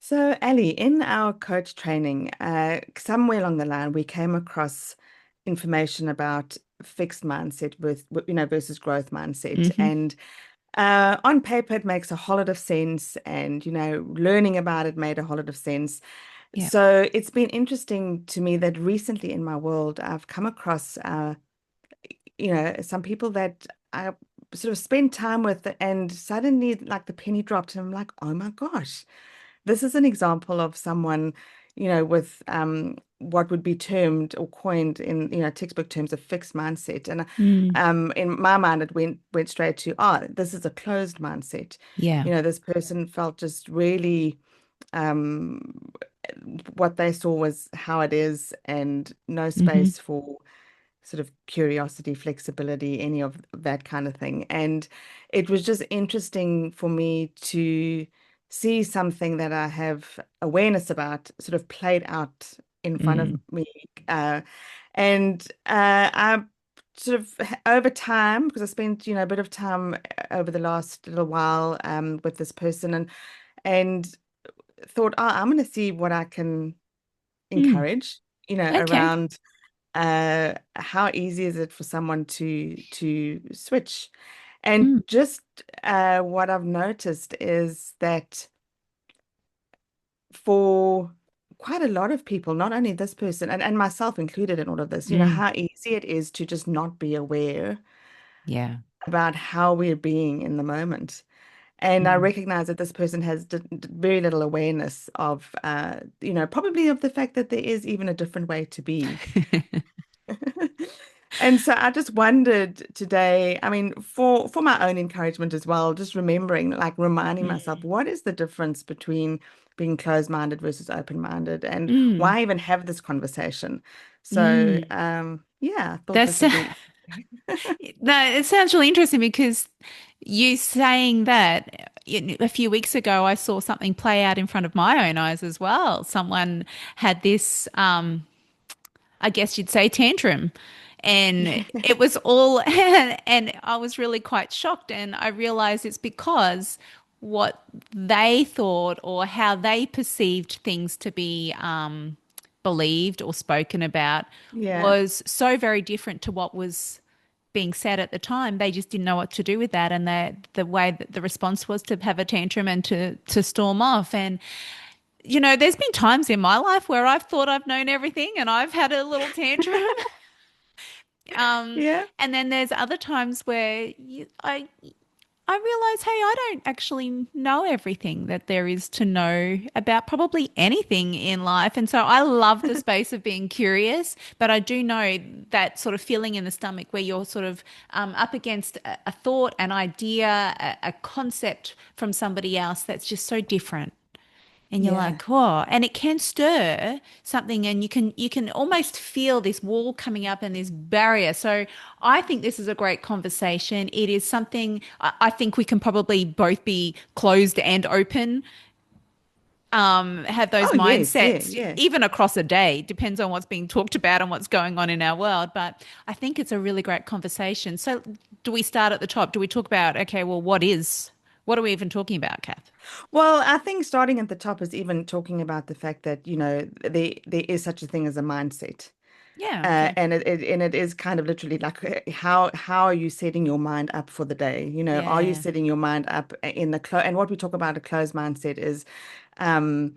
So, Ali, in our coach training, somewhere along the line, we came across information about fixed mindset versus growth mindset. Hmm. And on paper, it makes a whole lot of sense. And, learning about it made a whole lot of sense. Yeah. So it's been interesting to me that recently in my world, I've come across, some people that I sort of spend time with, and suddenly, like the penny dropped, and I'm like, oh my gosh, this is an example of someone, with what would be termed or coined in, textbook terms of fixed mindset. And Mm. in my mind, it went straight to, this is a closed mindset. Yeah. This person felt just really um, what they saw was how it is, and no Hmm. space for sort of curiosity, flexibility, any of that kind of thing. And it was just interesting for me to see something that I have awareness about sort of played out in front of Mm. me. I sort of over time, because I spent, a bit of time over the last little while with this person, and thought, I'm going to see what I can Mm. encourage, Okay. around how easy is it for someone to switch? And Mm. just what I've noticed is that for quite a lot of people, not only this person and myself included in all of this, Mm. how easy it is to just not be aware Yeah. about how we're being in the moment. And I Mm. recognize that this person has very little awareness of, probably of the fact that there is even a different way to be. And so I just wondered today, I mean, for my own encouragement as well, just remembering, like reminding myself, Mm. what is the difference between being closed-minded versus open-minded, and Mm. why even have this conversation? So, Mm. yeah, I thought this That's would be. no, it sounds really interesting because you saying that a few weeks ago, I saw something play out in front of my own eyes as well. Someone had this, I guess you'd say, tantrum. And Yeah, it was all, and I was really quite shocked. And I realized it's because what they thought or how they perceived things to be believed or spoken about yeah, was so very different to what was being said at the time. They just didn't know what to do with that. And the way that the response was to have a tantrum and to storm off. And there's been times in my life where I've thought I've known everything and I've had a little tantrum. Um, yeah, and then there's other times where I realize, hey, I don't actually know everything that there is to know about probably anything in life. And so I love the space of being curious, but I do know that sort of feeling in the stomach where you're sort of up against a thought, an idea, a concept from somebody else that's just so different. And you're yeah, like, oh, and it can stir something, and you can almost feel this wall coming up and this barrier. So I think this is a great conversation. It is something I think we can probably both be closed and open, have those oh yes, yeah, mindsets yeah. even across a day. Depends on what's being talked about and what's going on in our world. But I think it's a really great conversation. So do we start at the top? Do we talk about, okay, well, what are we even talking about, Kath? Well, I think starting at the top is even talking about the fact that, there is such a thing as a mindset. Yeah, okay. And it is kind of literally like, how are you setting your mind up for the day? Are you Yeah, setting your mind up in the close? And what we talk about a closed mindset is um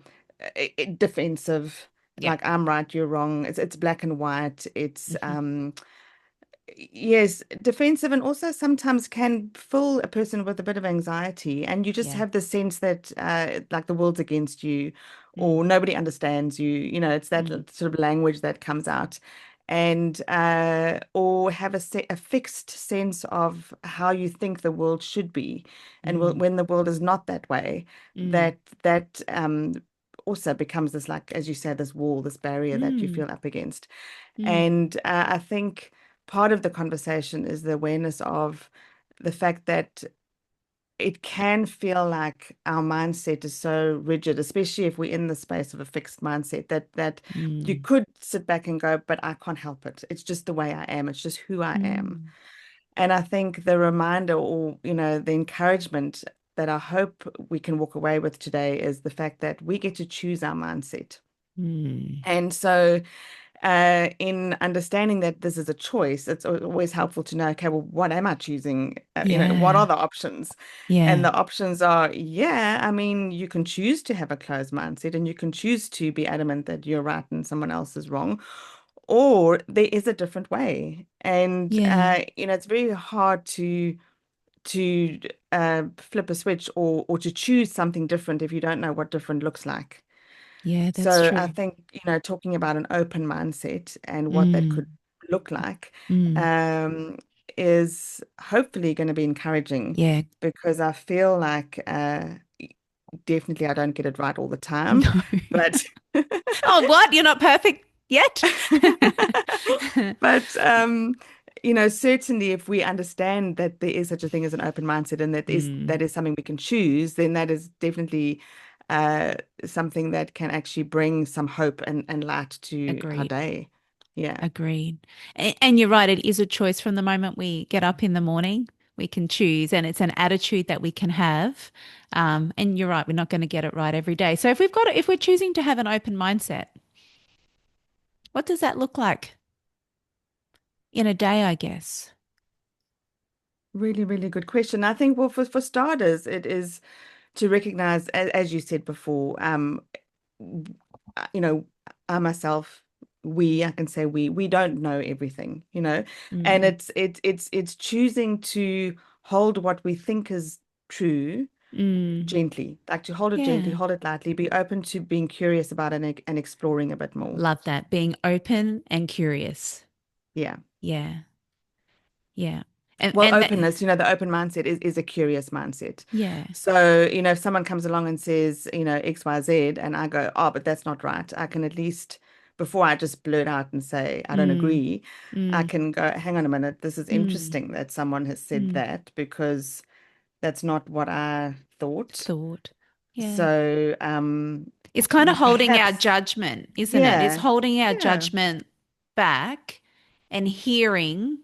defensive, yeah. like I'm right, you're wrong. It's black and white. It's Hmm. yes, defensive, and also sometimes can fill a person with a bit of anxiety, and you just Yeah. have the sense that like the world's against you, or Mm. nobody understands you. It's that Mm. sort of language that comes out, and or have a fixed sense of how you think the world should be, and Mm. when the world is not that way, Mm. that also becomes this, like as you said, this wall, this barrier that you Mm. feel up against. Mm. And I think part of the conversation is the awareness of the fact that it can feel like our mindset is so rigid, especially if we're in the space of a fixed mindset, that you Mm. could sit back and go, but I can't help it. It's just the way I am. It's just who I am. Mm. And I think the reminder, or, the encouragement, that I hope we can walk away with today is the fact that we get to choose our mindset. Mm. And so in understanding that this is a choice, it's always helpful to know, okay, well, what am I choosing? What are Yeah. the options? And Yeah. the options are, yeah, I mean, you can choose to have a closed mindset and you can choose to be adamant that you're right and someone else is wrong, or there is a different way. And Yeah. it's very hard to flip a switch or to choose something different if you don't know what different looks like. Yeah, that's So I true. think, talking about an open mindset and what that could Mm. look like Mm. um, is hopefully going to be encouraging Yeah. because I feel like definitely I don't get it right all the time, No. but Oh, what? You're not perfect yet? but certainly if we understand that there is such a thing as an open mindset and Mm. that is something we can choose, then that is definitely uh something that can actually bring some hope and light to our Agreed. day. Yeah. Agreed. And you're right, it is a choice from the moment we get up in the morning. We can choose, and it's an attitude that we can have. And you're right, we're not going to get it right every day. So if we're choosing to have an open mindset, what does that look like in a day, I guess? Really, really good question. I think, well, for starters, it is to recognize, as you said before, w- you know, I myself, I can say we don't know everything, and Mm. it's choosing to hold what we think is true Mm. gently, like to hold it gently, Yeah. hold it lightly, be open to being curious about it and exploring a bit more. Love that. Being open and curious. Yeah. Yeah. Yeah. And Well, and that, openness, the open mindset is a curious mindset. yeah. So, if someone comes along and says, XYZ, and I go, oh, but that's not right, I can at least, before I just blurt out and say, I don't Mm. agree, I Mm. can go, hang on a minute, this is Mm. interesting that someone has said Mm. that because that's not what I thought. Thought. Yeah. So, It's kind of holding our perhaps, judgment, isn't it? It's yeah, holding our yeah, judgment back and hearing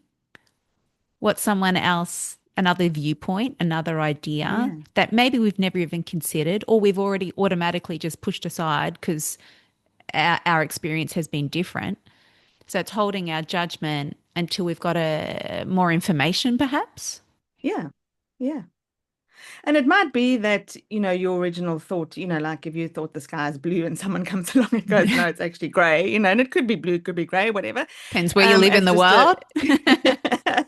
what someone else, another viewpoint, another idea yeah, that maybe we've never even considered or we've already automatically just pushed aside because our experience has been different. So it's holding our judgment until we've got more information, perhaps. yeah, yeah. And it might be that, your original thought, like if you thought the sky is blue and someone comes along and goes, no, it's actually gray, and it could be blue, could be gray, whatever. Depends where you live in It's the just a world.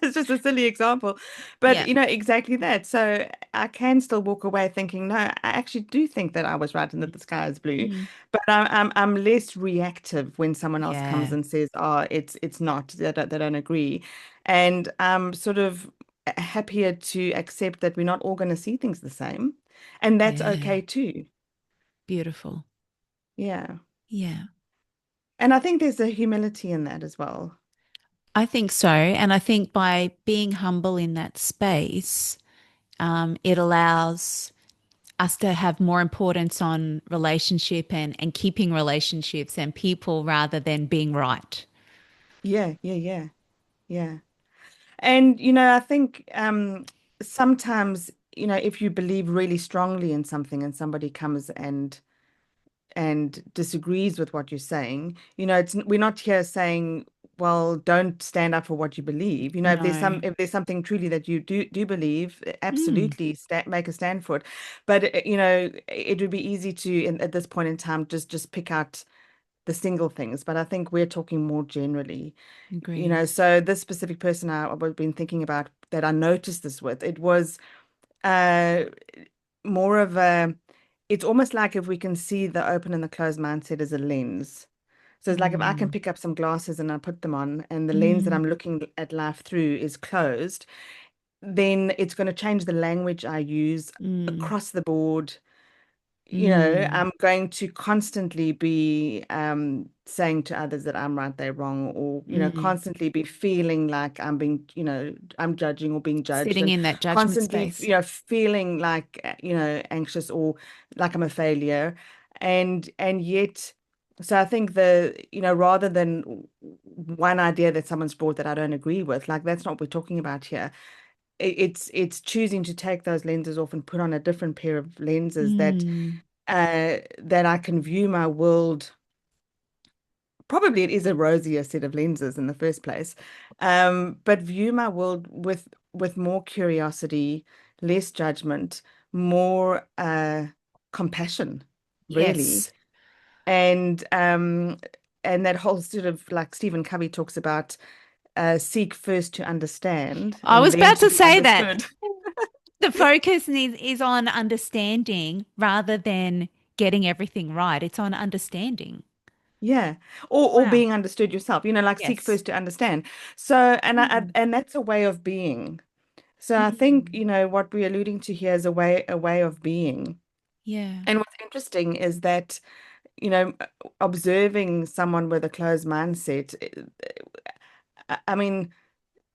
it's just a silly example. But Yeah. exactly that. So I can still walk away thinking, no, I actually do think that I was right and that the sky is blue. Mm. But I'm less reactive when someone else comes Yeah. and says, oh, it's not, they don't agree. And I'm sort of happier to accept that we're not all going to see things the same. And that's Yeah. okay too. Beautiful. Yeah. Yeah. And I think there's a humility in that as well. I think so. And I think by being humble in that space, it allows us to have more importance on relationship and keeping relationships and people rather than being right. Yeah, yeah, yeah, yeah. And I think sometimes, if you believe really strongly in something and somebody comes and disagrees with what you're saying, we're not here saying, well, don't stand up for what you believe. If there's No. something truly that you do believe, Mm, absolutely make a stand for it. But it would be easy to at this point in time just pick out the single things. But I think we're talking more generally. agreed. So this specific person I've been thinking about that I noticed this with, it was uh more of it's almost like if we can see the open and the closed mindset as a lens. So it's like if I can Mm, pick up some glasses and I put them on and the lens that mm, I'm looking at life through is closed, then it's going to change the language I use mm, across the board. mm. I'm going to constantly be saying to others that I'm right, they're wrong, or, Mm. constantly be feeling like I'm being, I'm judging or being judged, Sitting and in that judgment constantly, space. feeling like, anxious or like I'm a failure. And yet, so I think rather than one idea that someone's brought that I don't agree with, like that's not what we're talking about here. it's choosing to take those lenses off and put on a different pair of lenses Mm. that I can view my world. Probably it is a rosier set of lenses in the first place, but view my world with more curiosity, less judgment, more compassion, really. Yes. And and that whole sort of like Stephen Covey talks about seek first to understand I and was then about to to be say that understood. the focus is on understanding rather than getting everything right. It's on understanding. Yeah. Or Wow. being understood yourself, like seek Yes. first to understand. So Mm. and that's a way of being. So I think, Mm. what we're alluding to here is a way of being. Yeah. And what's interesting is that, observing someone with a closed mindset, I mean,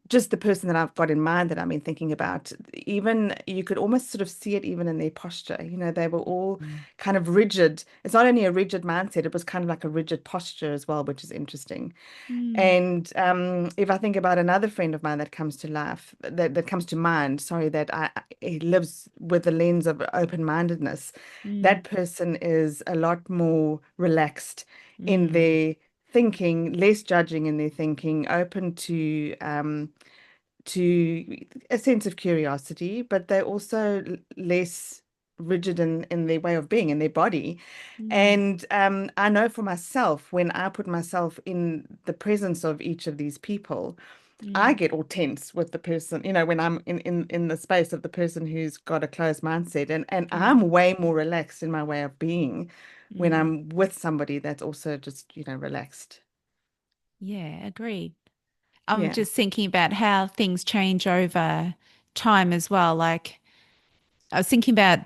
just the person that I've got in mind that I've been thinking about, even you could almost sort of see it even in their posture. They were all Mm. kind of rigid. It's not only a rigid mindset, it was kind of like a rigid posture as well, which is interesting. Mm. And if I think about another friend of mine that comes to life, that comes to mind, sorry, that he lives with the lens of open-mindedness, Mm. that person is a lot more relaxed in Mm. their thinking, less judging in their thinking, open to a sense of curiosity, but they're also less rigid in their way of being, in their body. Mm. And I know for myself, when I put myself in the presence of each of these people, I Mm. get all tense with the person, when I'm in the space of the person who's got a closed mindset. And Mm. I'm way more relaxed in my way of being when Mm. I'm with somebody that's also just, relaxed. Yeah, agreed. I'm Yeah. just thinking about how things change over time as well. Like I was thinking about,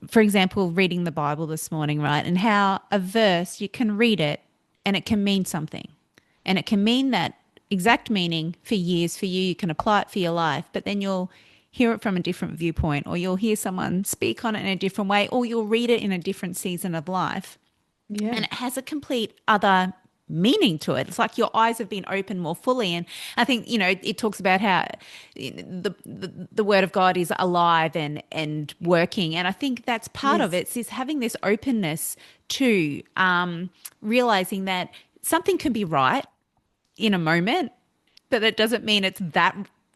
for example, reading the Bible this morning, right? And how a verse, you can read it and it can mean something. And it can mean that exact meaning for years for you. You can apply it for your life, but then you'll hear it from a different viewpoint, or you'll hear someone speak on it in a different way, or you'll read it in a different season of life Yeah. and it has a complete other meaning to it. It's like your eyes have been opened more fully. And I think, it talks about how the word of God is alive and working. And I think that's part of Yes. it is having this openness to realizing that something can be right in a moment, but that doesn't mean it's that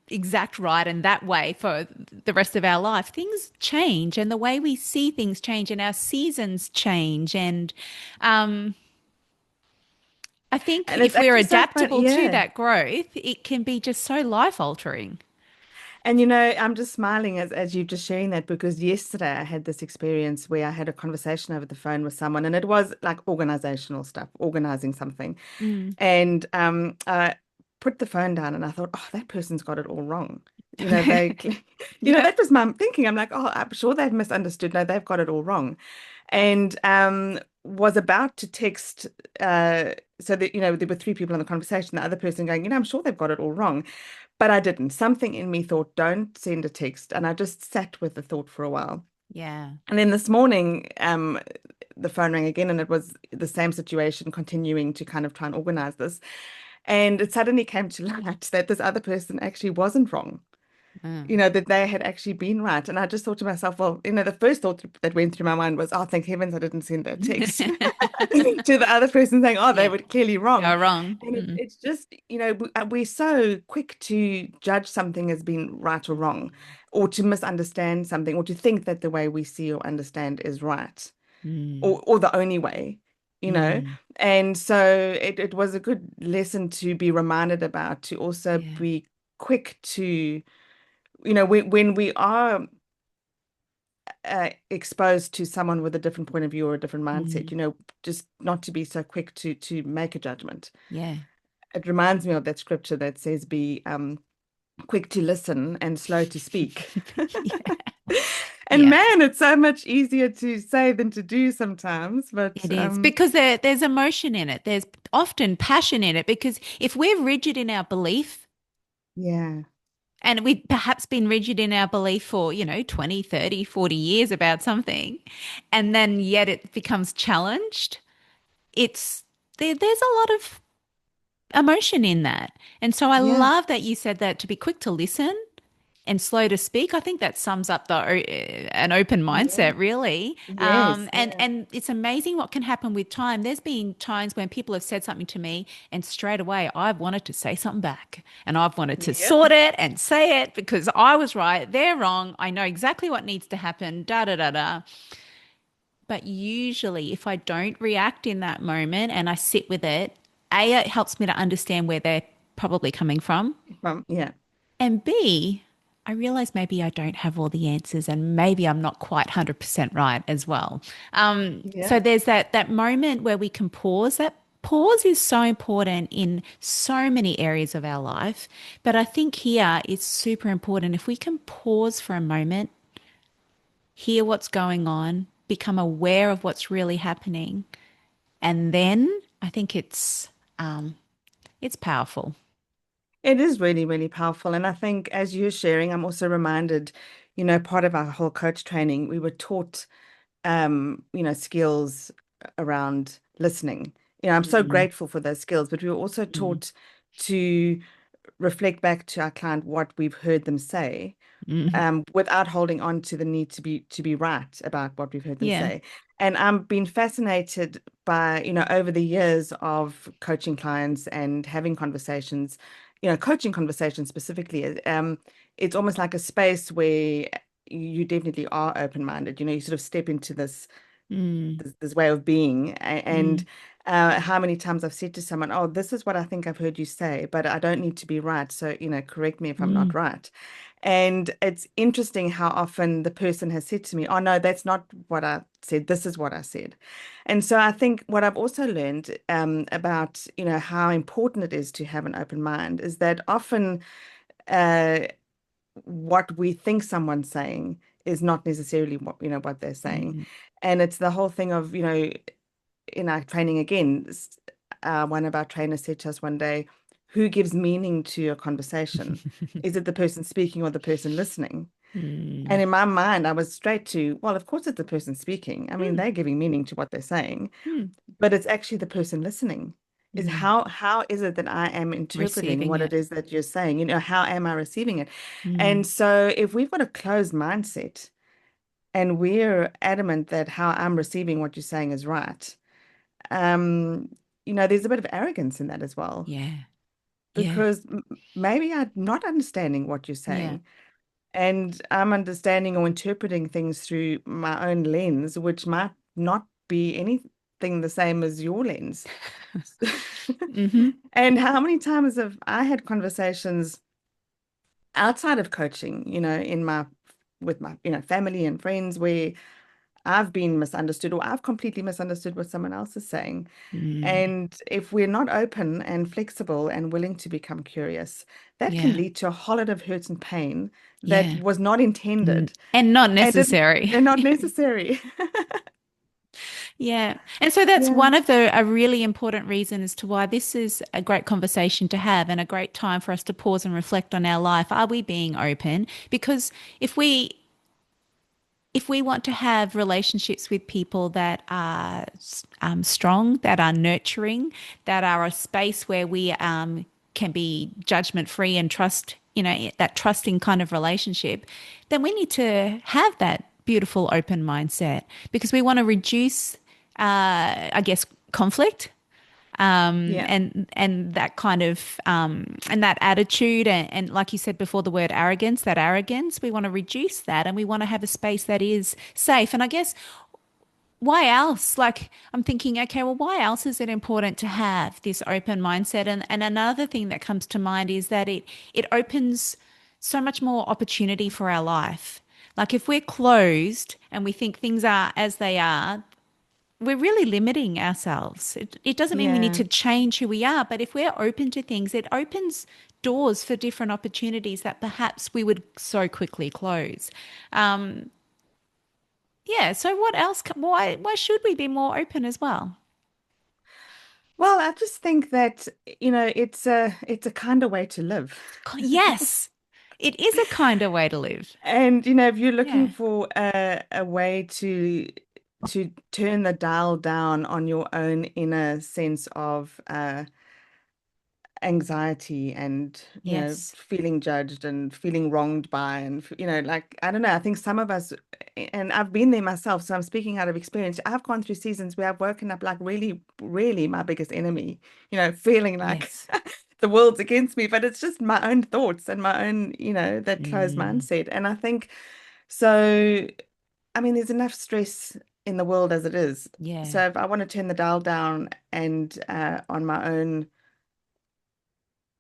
exact right and that way for the rest of our life. Things change and the way we see things change and our seasons change. And um, I think And it's if we're actually so funny. adaptable to Yeah. that growth, it can be just so life altering. And I'm just smiling as you're just sharing that because yesterday I had this experience where I had a conversation over the phone with someone, and it was like organizational stuff, organizing something. Mm. And I put the phone down and I thought, oh, that person's got it all wrong. They, Yeah. that was my thinking. I'm like, oh, I'm sure they've misunderstood. No, they've got it all wrong. And was about to text, so that, there were three people in the conversation, the other person going, I'm sure they've got it all wrong. But I didn't. Something in me thought, don't send a text. And I just sat with the thought for a while. Yeah. And then this morning, the phone rang again, and it was the same situation, continuing to kind of try and organize this. And it suddenly came to light that this other person actually wasn't wrong, Mm. that they had actually been right. And I just thought to myself, well, the first thought that went through my mind was, oh, thank heavens I didn't send that text to the other person saying, oh, they Yeah. were clearly wrong. Go wrong. And Mm. it's just, we're so quick to judge something as being right or wrong, or to misunderstand something, or to think that the way we see or understand is right, Mm. or the only way, you know. Mm. And so it was a good lesson to be reminded about, to also Yeah. be quick to, when we are exposed to someone with a different point of view or a different mindset, Mm. just not to be so quick to make a judgment. Yeah. It reminds me of that scripture that says, be quick to listen and slow to speak. Yeah. And Yeah. man, it's so much easier to say than to do sometimes. But It is because there's emotion in it. There's often passion in it because if we're rigid in our belief, yeah, and we've perhaps been rigid in our belief for, 20, 30, 40 years about something, and then yet it becomes challenged, there's a lot of emotion in that. And so I yeah, love that you said that to be quick to listen and slow to speak. I think that sums up an open Yeah. mindset, really. Yes. Yeah. And it's amazing what can happen with time. There's been times when people have said something to me, and straight away I've wanted to say something back, and I've wanted to Yep. sort it and say it because I was right, they're wrong. I know exactly what needs to happen. Da da da da. But usually, if I don't react in that moment and I sit with it, A, it helps me to understand where they're probably coming from. Yeah. And B, I realize maybe I don't have all the answers and maybe I'm not quite 100% right as well. So Yeah. there's that moment where we can pause. That pause is so important in so many areas of our life. But I think here it's super important. If we can pause for a moment, hear what's going on, become aware of what's really happening, and then I think it's powerful. It is really, really powerful. And I think as you're sharing, I'm also reminded, part of our whole coach training, we were taught, skills around listening. I'm so Mm, grateful for those skills, but we were also mm, taught to reflect back to our client what we've heard them say, mm. without holding on to the need to be right about what we've heard them Yeah. say. And I'm been fascinated by, over the years of coaching clients and having conversations, coaching conversations specifically. It's almost like a space where you definitely are open-minded. You sort of step into this Mm, this way of being. And mm, how many times I've said to someone, "Oh, this is what I think I've heard you say, but I don't need to be right. So, correct me if I'm not mm, right." And it's interesting how often the person has said to me, "Oh, no, that's not what I said. This is what I said." And so I think what I've also learned about, how important it is to have an open mind is that often uh, what we think someone's saying is not necessarily what they're saying. mm. And it's the whole thing of, in our training again, one of our trainers said to us one day, who gives meaning to a conversation? Is it the person speaking or the person listening? And Mm, in my mind, I was straight to, well, of course it's the person speaking. I mean, mm, they're giving meaning to what they're saying, mm, but it's actually the person listening. Is mm. how is it that I am interpreting Receiving what it. it is that you're saying? How am I receiving it? Mm, And so if we've got a closed mindset and we're adamant that how I'm receiving what you're saying is right, um, there's a bit of arrogance in that as well, yeah. Yeah. because maybe I'm not understanding what you're Yeah. saying, and I'm understanding or interpreting things through my own lens, which might not be anything the same as your lens. Hmm. And how many times have I had conversations outside of coaching, in my with my, family and friends where I've been misunderstood or I've completely misunderstood what someone else is saying. Mm, And if we're not open and flexible and willing to become curious, that can yeah. lead to a whole lot of hurt and pain that Yeah. was not Mm. intended And not and it, necessary. and not necessary. Yeah. And so that's Yeah. one of the a really important reason as to why this is a great conversation to have and a great time for us to pause and reflect on our life. Are we being open? Because if we want to have relationships with people that are strong, that are nurturing, that are a space where we can be judgment free and trust, that trusting kind of relationship, then we need to have that beautiful open mindset because we want to reduce, I guess, conflict Yeah. and that kind of and that attitude and like you said before the word arrogance, that arrogance, we want to reduce that and we want to have a space that is safe. And I guess why else? Like I'm thinking, okay, well, why else is it important to have this open mindset? And another thing that comes to mind is that it opens so much more opportunity for our life. Like if we're closed and we think things are as they are, we're really limiting ourselves. It doesn't mean we need Yeah. to change who we are, but if we're open to things, it opens doors for different opportunities that perhaps we would so quickly close. Um, yeah. So what else? Why should we be more open as well? Well, I just think that, it's a kind of way to live. Yes, it is a kinder way to live. And if you're looking Yeah. for a way to turn the dial down on your own inner sense of anxiety and, Yes. feeling judged and feeling wronged by, and, like, I don't know, I think some of us, and I've been there myself, so I'm speaking out of experience. I've gone through seasons where I've woken up like really, really my biggest enemy, feeling like Yes. the world's against me, but it's just my own thoughts and my own, that closed Mm, mindset. And I think so. I mean, there's enough stress in the world as it is. yeah. So if I want to turn the dial down and on my own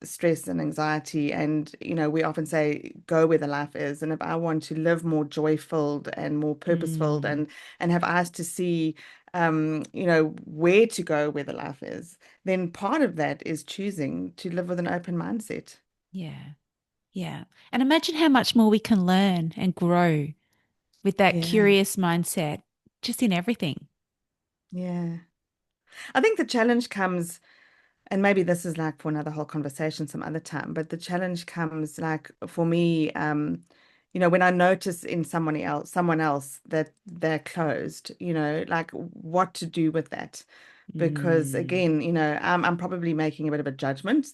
stress and anxiety, and we often say go where the life is, and if I want to live more joy-filled and more purpose-filled, Mm, and have eyes to see where to go where the life is, then part of that is choosing to live with an open mindset. yeah. Yeah. And imagine how much more we can learn and grow with that Yeah, curious mindset, just in everything. yeah. I think the challenge comes, and maybe this is like for another whole conversation some other time, but the challenge comes like for me, when I notice in someone else that they're closed, like what to do with that. Because Mm, again, I'm probably making a bit of a judgment,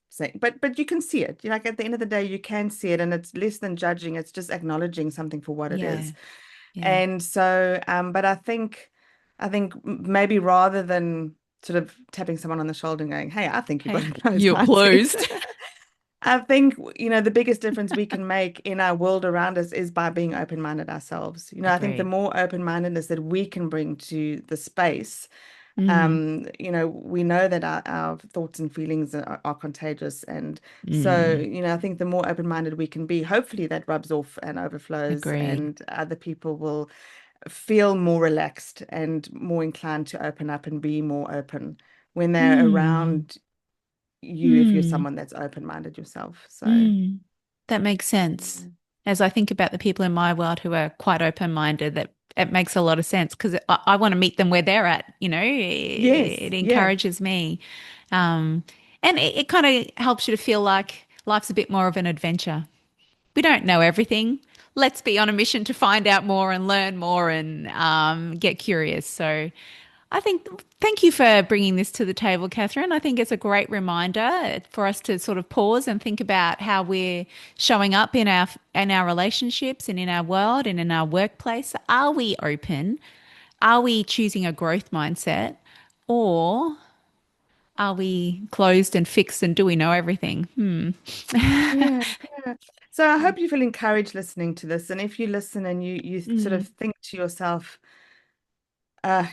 saying, but you can see it. Like at the end of the day, you can see it, and it's less than judging, it's just acknowledging something for what it yeah. is. Yeah. And so, but I think maybe rather than sort of tapping someone on the shoulder and going, "Hey, I think you've got a Hey, closed you're mindset." closed. I think, the biggest difference we can make in our world around us is by being open-minded ourselves. I think the Agreed. more open-mindedness that we can bring to the space, Mm, we know that our thoughts and feelings are contagious. And so, mm, I think the more open-minded we can be, hopefully that rubs off and overflows, agreed. and other people will feel more relaxed and more inclined to open up and be more open when they're Mm, around you, if you're mm, someone that's open-minded yourself. So, mm. That makes sense. yeah. As I think about the people in my world who are quite open-minded, that it makes a lot of sense because I want to meet them where they're at, it Yes, yeah, encourages me. Um, and it kind of helps you to feel like life's a bit more of an adventure. We don't know everything. Let's be on a mission to find out more and learn more and get curious. So I think, thank you for bringing this to the table, Kathryn. I think it's a great reminder for us to sort of pause and think about how we're showing up in our relationships and in our world and in our workplace. Are we open? Are we choosing a growth mindset? Or are we closed and fixed and do we know everything? yeah, yeah. So I hope you feel encouraged listening to this. And if you listen and you sort of Mm, think to yourself,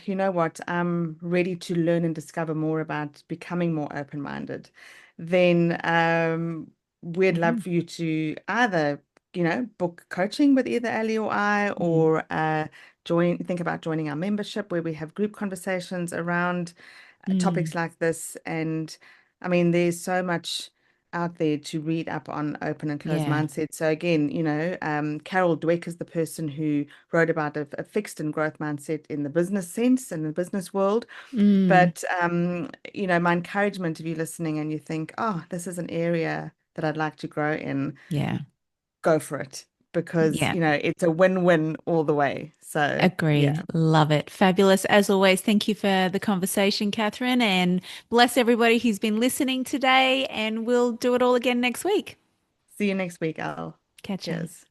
you know what? I'm ready to learn and discover more about becoming more open-minded. Then we'd love mhm, for you to either, book coaching with either Ali or I, mm, or think about joining our membership where we have group conversations around mm. topics like this. And I mean, there's so much out there to read up on open and closed Yeah. mindset. So again, Carol Dweck is the person who wrote about a fixed and growth mindset in the business sense and the business world. Mm, But my encouragement, if you're listening and you think, oh, this is an area that I'd like to grow in, yeah. go for it, because Yeah. it's a win-win all the way. So Agreed. yeah, Love it. Fabulous. As always, thank you for the conversation, Kathryn, and bless everybody who's been listening today. And we'll do it all again next week. see you next week, Al. Catch ya. Cheers.